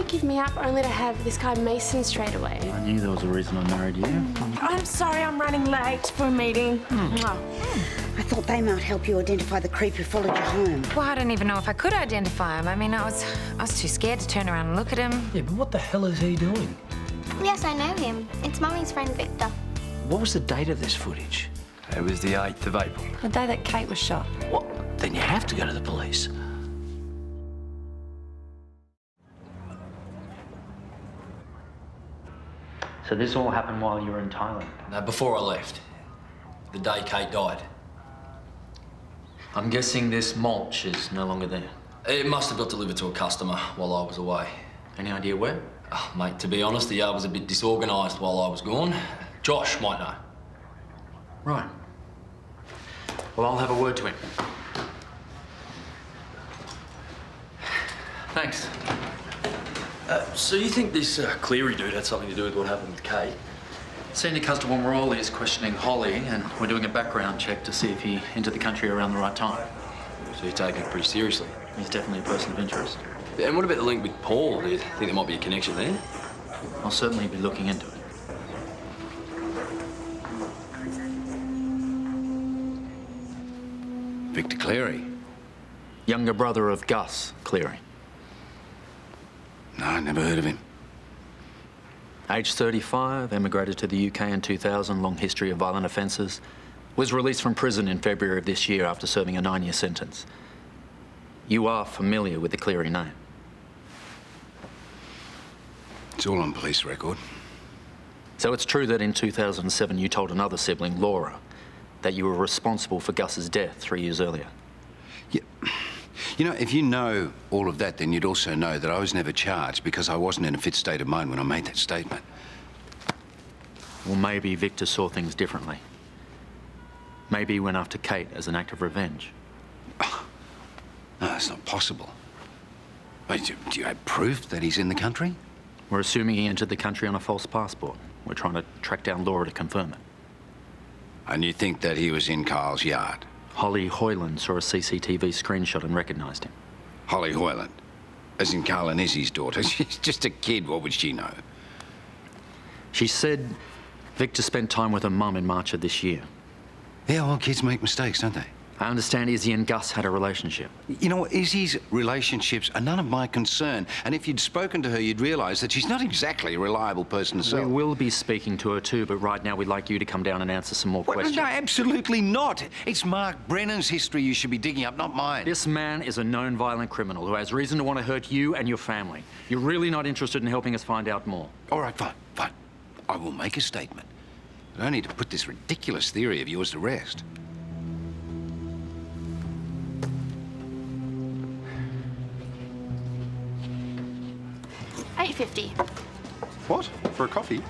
give me up only to have this guy Mason straight away? I knew there was a reason I married you. I'm sorry I'm running late for a meeting. I thought they might help you identify the creep who followed you home. Well, I don't even know if I could identify him. I mean, I was too scared to turn around and look at him. Yeah, but what the hell is he doing? Yes, I know him. It's Mummy's friend Victor. What was the date of this footage? It was the 8th of April. The day that Kate was shot. What? Then you have to go to the police. So this all happened while you were in Thailand? No, before I left. The day Kate died. I'm guessing this mulch is no longer there. It must have got delivered to a customer while I was away. Any idea where? Oh, mate, to be honest, the yard was a bit disorganised while I was gone. Josh might know. Right. Well, I'll have a word to him. Thanks. So you think this Cleary dude had something to do with what happened with Kate? Senior Constable Morley is questioning Holly, and we're doing a background check to see if he entered the country around the right time. So you're taking it pretty seriously. He's definitely a person of interest. Yeah, and what about the link with Paul? Do you think there might be a connection there? I'll certainly be looking into it. Victor Cleary? Younger brother of Gus Cleary. No, never heard of him. Age 35, emigrated to the UK in 2000, long history of violent offences. Was released from prison in February of this year after serving a 9-year sentence. You are familiar with the Cleary name? It's all on police record. So it's true that in 2007 you told another sibling, Laura, that you were responsible for Gus's death 3 years earlier? Yeah. You know, if you know all of that, then you'd also know that I was never charged because I wasn't in a fit state of mind when I made that statement. Well, maybe Victor saw things differently. Maybe he went after Kate as an act of revenge. Oh, no, that's not possible. Wait, do you have proof that he's in the country? We're assuming he entered the country on a false passport. We're trying to track down Laura to confirm it. And you think that he was in Carl's yard? Holly Hoyland saw a CCTV screenshot and recognised him. Holly Hoyland? As in Carl and Izzy's daughter. She's just a kid. What would she know? She said Victor spent time with her mum in March of this year. Yeah, well, kids make mistakes, don't they? I understand Izzy and Gus had a relationship. You know what? Izzy's relationships are none of my concern. And if you'd spoken to her, you'd realise that she's not exactly a reliable person herself. We will be speaking to her too, but right now we'd like you to come down and answer some more questions. No, absolutely not. It's Mark Brennan's history you should be digging up, not mine. This man is a known violent criminal who has reason to want to hurt you and your family. You're really not interested in helping us find out more? All right, fine. I will make a statement. But only to put this ridiculous theory of yours to rest. $8.50. What? For a coffee?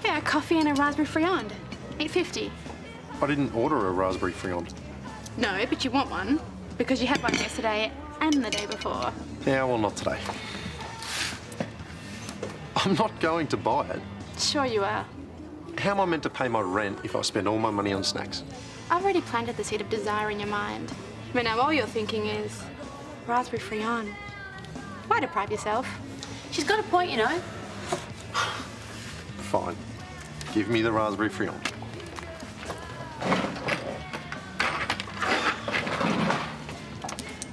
Yeah, a coffee and a raspberry friand. $8.50. I didn't order a raspberry friand. No, but you want one because you had one yesterday and the day before. Yeah, well, not today. I'm not going to buy it. Sure you are. How am I meant to pay my rent if I spend all my money on snacks? I've already planted the seed of desire in your mind. But now all you're thinking is raspberry friand. Why deprive yourself? She's got a point, you know. Fine. Give me the raspberry friand.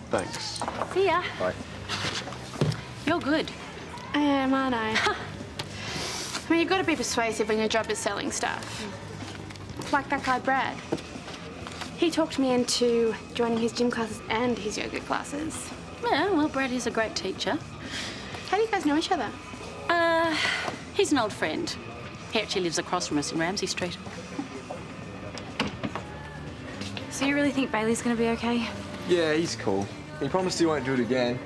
Thanks. See ya. Bye. You're good. I am, aren't I? I mean, you've got to be persuasive when your job is selling stuff. Like that guy, Brad. He talked me into joining his gym classes and his yoga classes. Yeah, well, Brad is a great teacher. How do you guys know each other? He's an old friend. He actually lives across from us in Ramsay Street. So you really think Bailey's going to be okay? Yeah, he's cool. He promised he won't do it again.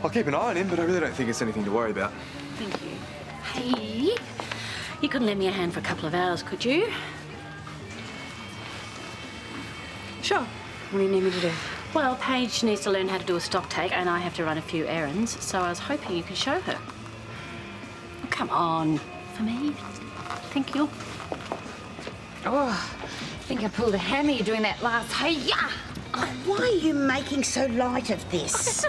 I'll keep an eye on him, but I really don't think it's anything to worry about. Thank you. Hey, you couldn't lend me a hand for a couple of hours, could you? Sure. What do you need me to do? Well, Paige needs to learn how to do a stock take, and I have to run a few errands, so I was hoping you could show her. Oh, come on. For me? Thank you. Oh, I think I pulled a hammy doing that last. Hey-ya! Oh, why are you making so light of this?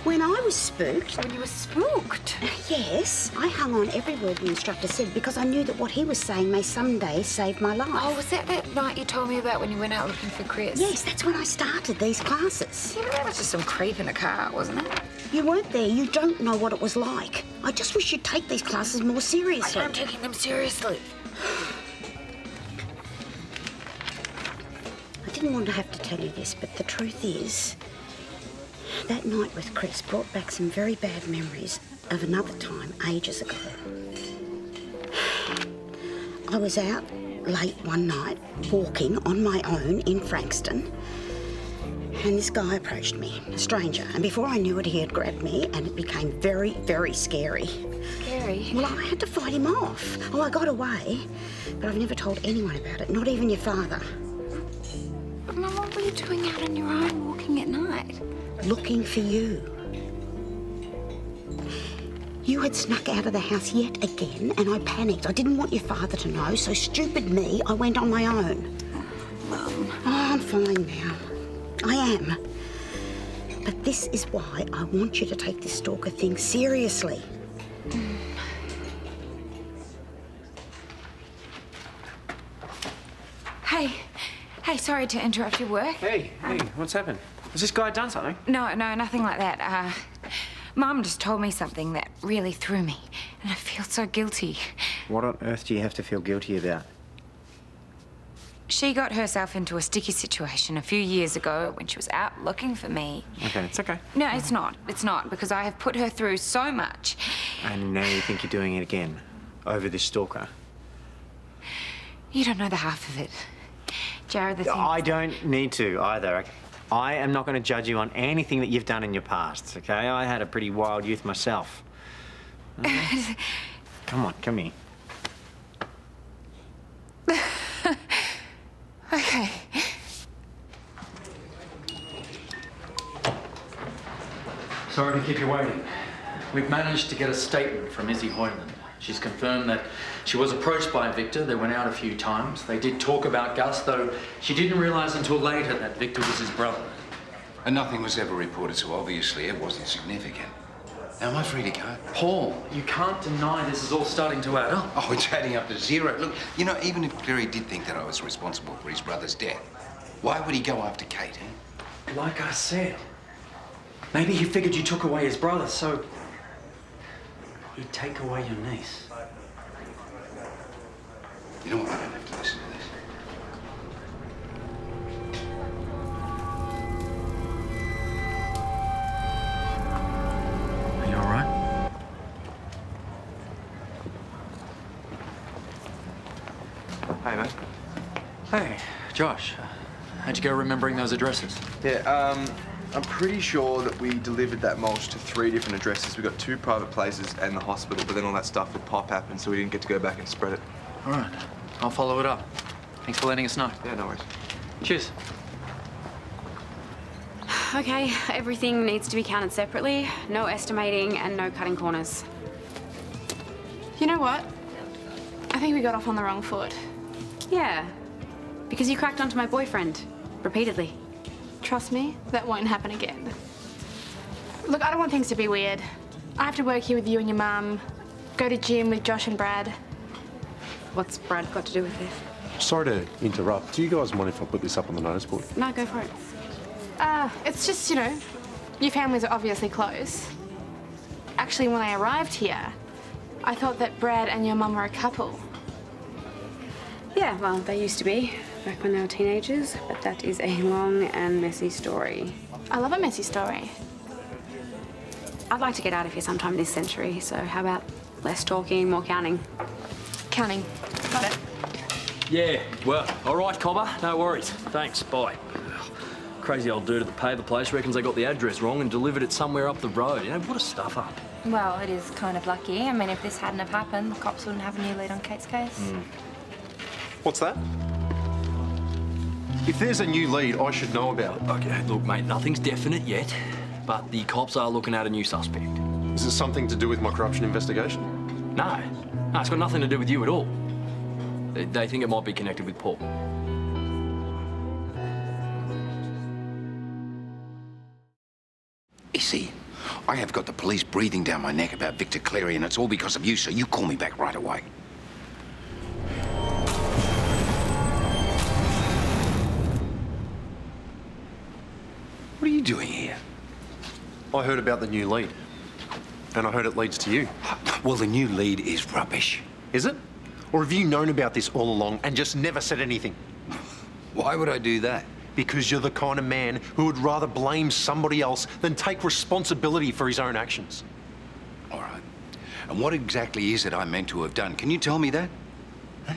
When I was spooked... When you were spooked? Yes, I hung on every word the instructor said because I knew that what he was saying may someday save my life. Oh, was that night you told me about when you went out looking for Chris? Yes, that's when I started these classes. Yeah, but that was just some creep in a car, wasn't it? You weren't there. You don't know what it was like. I just wish you'd take these classes more seriously. I'm taking them seriously. I didn't want to have to tell you this, but the truth is, that night with Chris brought back some very bad memories of another time ages ago. I was out late one night, walking on my own in Frankston, and this guy approached me, a stranger, and before I knew it, he had grabbed me, and it became very, very scary. Scary? Well, I had to fight him off. Oh, I got away, but I've never told anyone about it, not even your father. But Mum, what were you doing out on your own walking at night? Looking for you. You had snuck out of the house yet again, and I panicked. I didn't want your father to know, so stupid me, I went on my own. Mum. Oh, I'm fine now. I am. But this is why I want you to take this stalker thing seriously. Hey, sorry to interrupt your work. Hey, what's happened? Has this guy done something? No, nothing like that. Mum just told me something that really threw me, and I feel so guilty. What on earth do you have to feel guilty about? She got herself into a sticky situation a few years ago when she was out looking for me. Okay, it's okay. No, it's not. It's not, because I have put her through so much. And now you think you're doing it again, over this stalker? You don't know the half of it. Jared, the thing... I don't need to either. Okay? I am not going to judge you on anything that you've done in your past, okay? I had a pretty wild youth myself. Come on, come here. Okay. Sorry to keep you waiting. We've managed to get a statement from Izzy Hoyland. She's confirmed that she was approached by Victor. They went out a few times. They did talk about Gus, though she didn't realise until later that Victor was his brother. And nothing was ever reported, so obviously it wasn't significant. Now, am I free to go? Paul, you can't deny this is all starting to add up. Oh, it's adding up to zero. Look, you know, even if Cleary did think that I was responsible for his brother's death, why would he go after Kate, eh? Like I said, maybe he figured you took away his brother, so he'd take away your niece. You know what? I don't have to listen to this. Are you all right? Hey, mate. Hey, Josh. How'd you go remembering those addresses? Yeah, I'm pretty sure that we delivered that mulch to 3 different addresses. We got 2 private places and the hospital, but then all that stuff with Pop happened, so we didn't get to go back and spread it. All right. I'll follow it up. Thanks for letting us know. Yeah, no worries. Cheers. Okay, everything needs to be counted separately. No estimating and no cutting corners. You know what? I think we got off on the wrong foot. Yeah, because you cracked onto my boyfriend repeatedly. Trust me, that won't happen again. Look, I don't want things to be weird. I have to work here with you and your mum, go to gym with Josh and Brad. What's Brad got to do with this? Sorry to interrupt. Do you guys mind if I put this up on the notice board? No, go for it. It's just, you know, your families are obviously close. Actually, when I arrived here, I thought that Brad and your mum were a couple. Yeah, well, they used to be, back when they were teenagers, but that is a long and messy story. I love a messy story. I'd like to get out of here sometime this century, so how about less talking, more counting? Counting. Got it. Yeah, well, all right, Cobber. No worries. Thanks, bye. Crazy old dude at the paper place reckons they got the address wrong and delivered it somewhere up the road. You know, what a stuff up. Well, it is kind of lucky. I mean, if this hadn't have happened, the cops wouldn't have a new lead on Kate's case. What's that? If there's a new lead, I should know about it. Okay, look, mate, nothing's definite yet, but the cops are looking at a new suspect. Is it something to do with my corruption investigation? No, it's got nothing to do with you at all. They think it might be connected with Paul. Izzy, I have got the police breathing down my neck about Victor Cleary, and it's all because of you, so you call me back right away. What are you doing here? I heard about the new lead. And I heard it leads to you. Well, the new lead is rubbish. Is it? Or have you known about this all along and just never said anything? Why would I do that? Because you're the kind of man who would rather blame somebody else than take responsibility for his own actions. All right. And what exactly is it I meant to have done? Can you tell me that? Huh?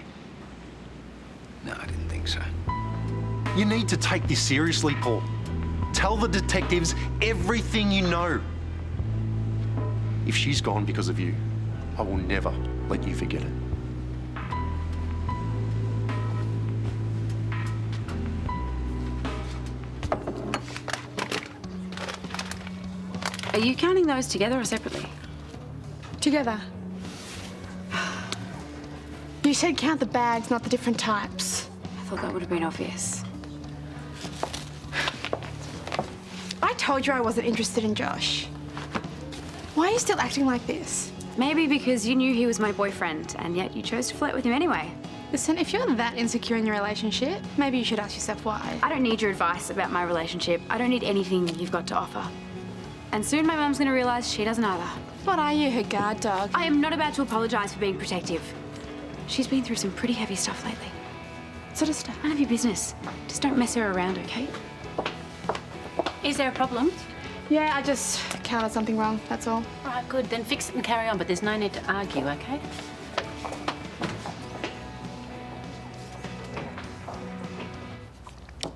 No, I didn't think so. You need to take this seriously, Paul. Tell the detectives everything you know. If she's gone because of you, I will never let you forget it. Are you counting those together or separately? Together. You said count the bags, not the different types. I thought that would have been obvious. I told you I wasn't interested in Josh. Why are you still acting like this? Maybe because you knew he was my boyfriend, and yet you chose to flirt with him anyway. Listen, if you're that insecure in your relationship, maybe you should ask yourself why. I don't need your advice about my relationship. I don't need anything you've got to offer. And soon my mum's gonna realise she doesn't either. What are you, her guard dog? I am not about to apologise for being protective. She's been through some pretty heavy stuff lately. What sort of stuff? None of your business. Just don't mess her around, okay? Is there a problem? Yeah, I just counted something wrong, that's all. All right, good. Then fix it and carry on, but there's no need to argue, okay?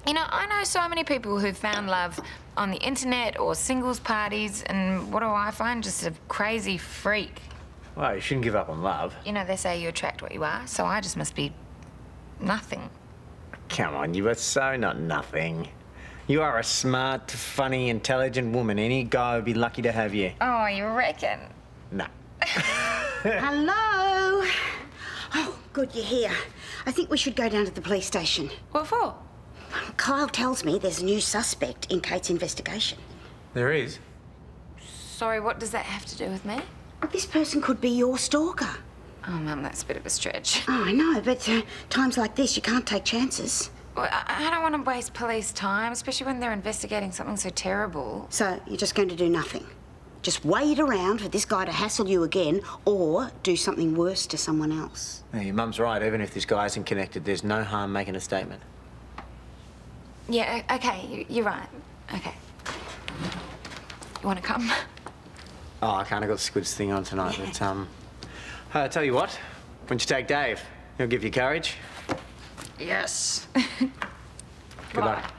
You know, I know so many people who've found love on the internet or singles parties, and what do I find? Just a crazy freak. Well, you shouldn't give up on love. You know, they say you attract what you are, so I just must be nothing. Come on, you are so not nothing. You are a smart, funny, intelligent woman. Any guy would be lucky to have you. Oh, you reckon? No. Hello? Oh, good, you're here. I think we should go down to the police station. What for? Kyle tells me there's a new suspect in Kate's investigation. There is? Sorry, what does that have to do with me? This person could be your stalker. Oh, Mum, that's a bit of a stretch. Oh, I know, but times like this, you can't take chances. Well, I don't want to waste police time, especially when they're investigating something so terrible. So you're just going to do nothing? Just wait around for this guy to hassle you again or do something worse to someone else? Yeah, your mum's right. Even if this guy isn't connected, there's no harm making a statement. Yeah, okay, you're right. Okay. You want to come? Oh, I can't. I've got the Squids thing on tonight, but, I'll tell you what. When you take Dave, he'll give you courage. Yes. Good luck.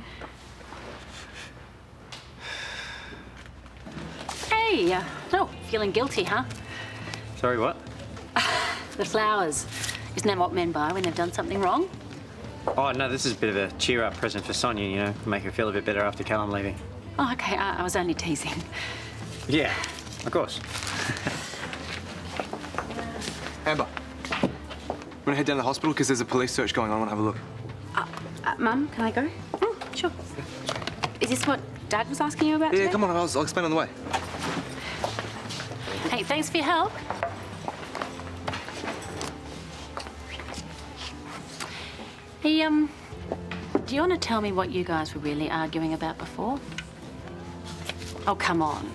Hey, oh, feeling guilty, huh? Sorry, what? The flowers. Isn't that what men buy when they've done something wrong? Oh, no, this is a bit of a cheer-up present for Sonia, you know, make her feel a bit better after Callum leaving. Oh, okay, I was only teasing. Yeah, of course. Amber, want to head down to the hospital because there's a police search going on. I want to have a look. Mum, can I go? Oh, sure. Is this what Dad was asking you about Yeah, today? come on, I'll explain on the way. Hey, thanks for your help. Hey, do you want to tell me what you guys were really arguing about before? Oh, come on.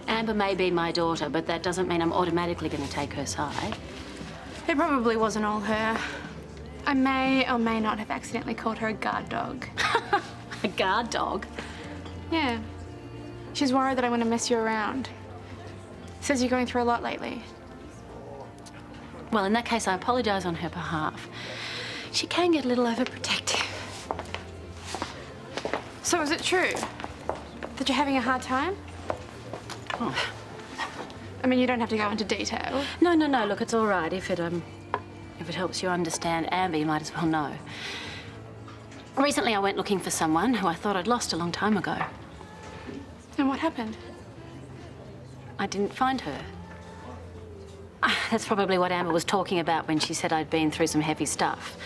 Amber may be my daughter, but that doesn't mean I'm automatically going to take her side. It probably wasn't all her. I may or may not have accidentally called her a guard dog. A guard dog? Yeah. She's worried that I'm going to mess you around. Says you're going through a lot lately. Well, in that case, I apologise on her behalf. She can get a little overprotective. So is it true that you're having a hard time? Oh. I mean, you don't have to go into detail. No. Look, it's all right. If it helps you understand Amber, you might as well know. Recently, I went looking for someone who I thought I'd lost a long time ago. And what happened? I didn't find her. That's probably what Amber was talking about when she said I'd been through some heavy stuff.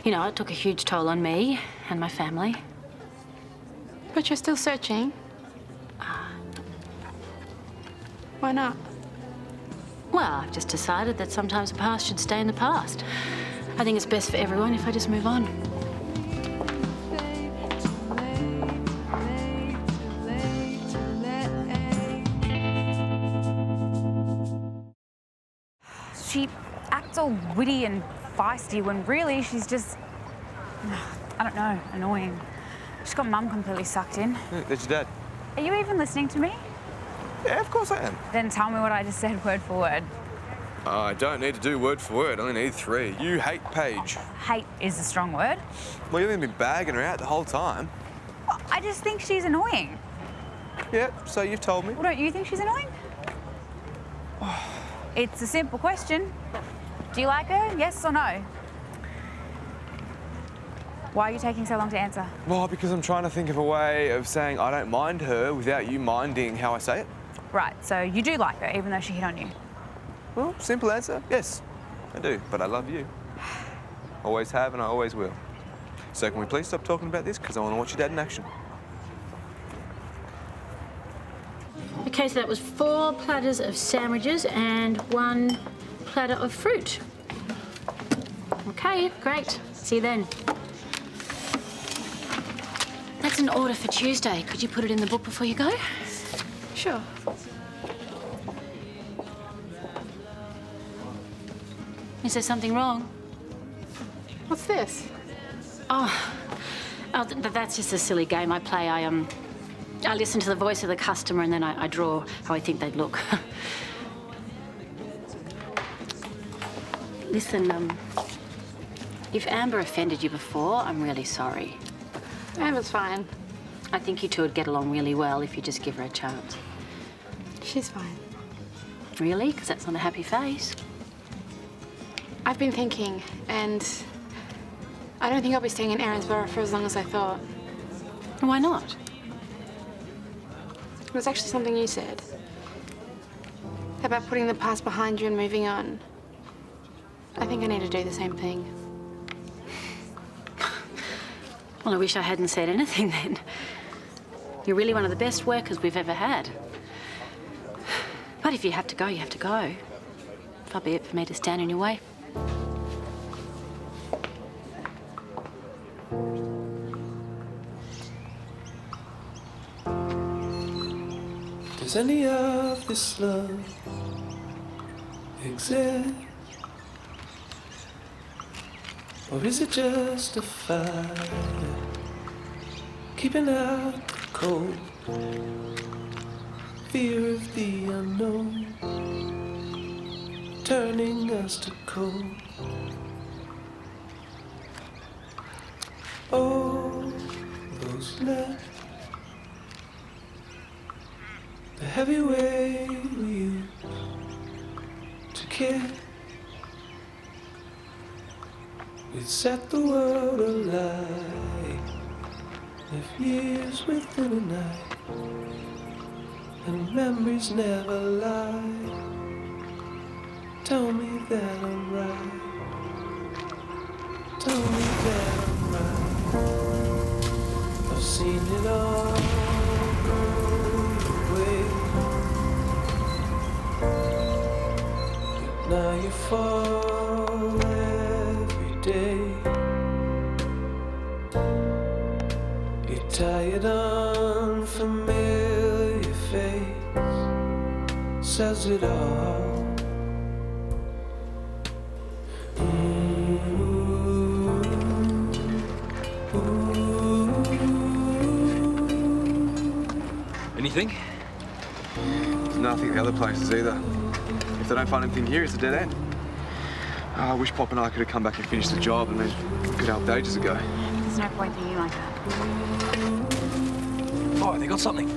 You know, it took a huge toll on me and my family. But you're still searching. Why not? Well, I've just decided that sometimes the past should stay in the past. I think it's best for everyone if I just move on. She acts all witty and feisty when really she's just, I don't know, annoying. She's got Mum completely sucked in. That's your dad. Are you even listening to me? Yeah, of course I am. Then tell me what I just said word for word. I don't need to do word for word. I only need 3. You hate Paige. Hate is a strong word. Well, you've been bagging her out the whole time. Well, I just think she's annoying. Yeah, so you've told me. Well, don't you think she's annoying? It's a simple question. Do you like her? Yes or no? Why are you taking so long to answer? Well, because I'm trying to think of a way of saying I don't mind her without you minding how I say it. Right, so you do like her, even though she hit on you. Well, simple answer, yes, I do, but I love you. Always have and I always will. So can we please stop talking about this, because I want to watch your dad in action. Okay, so that was 4 platters of sandwiches and 1 platter of fruit. Okay, great. See you then. That's an order for Tuesday. Could you put it in the book before you go? Sure. Is there something wrong? What's this? Oh, that's just a silly game I play. I listen to the voice of the customer and then I draw how I think they'd look. Listen, if Amber offended you before, I'm really sorry. Amber's fine. I think you two would get along really well if you just give her a chance. She's fine. Really? Because that's not a happy face. I've been thinking, and I don't think I'll be staying in Erinsborough for as long as I thought. Why not? It was actually something you said. About putting the past behind you and moving on. I think I need to do the same thing. Well, I wish I hadn't said anything then. You're really one of the best workers we've ever had. But if you have to go, you have to go. Far be it for me to stand in your way. Does any of this love exist? Or is it just a fire keeping out the cold? Fear of the unknown turning us to cold. Oh, those left, the heavy way we used to care. We'd set the world alight, left years within a night, and memories never lie. Tell me that I'm right. Tell me that I'm right. I've seen it all go away. But now you fall every day. Your tired, unfamiliar face says it all. Anything? There's nothing at the other places either. If they don't find anything here, it's a dead end. I wish Pop and I could have come back and finished the job. I mean, we could have helped ages ago. There's no point thinking like that. Oh, they got something.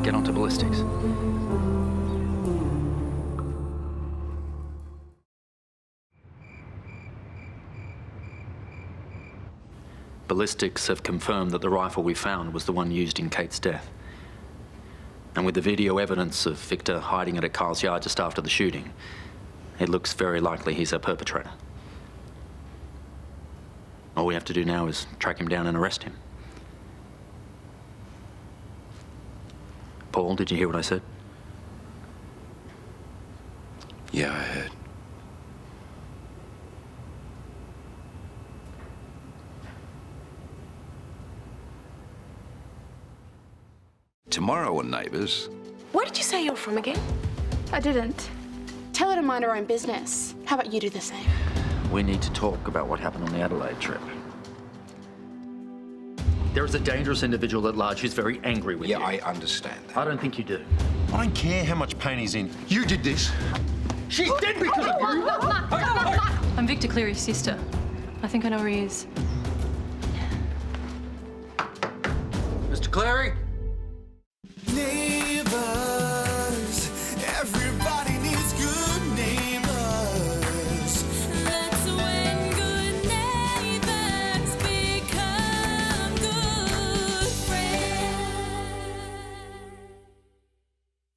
Get onto ballistics. Ballistics have confirmed that the rifle we found was the one used in Kate's death. And with the video evidence of Victor hiding it at Carl's yard just after the shooting, It looks very likely he's a perpetrator. All we have to do now is track him down and arrest him. Paul, did you hear what I said? Yeah, I heard. Tomorrow on Neighbours. Where did you say you're from again? I didn't. Tell her to mind her own business. How about you do the same? We need to talk about what happened on the Adelaide trip. There is a dangerous individual at large who's very angry with you. Yeah, I understand that. I don't think you do. I don't care how much pain he's in. You did this. She's dead because of you. I'm Victor Cleary's sister. I think I know where he is. Mr. Cleary?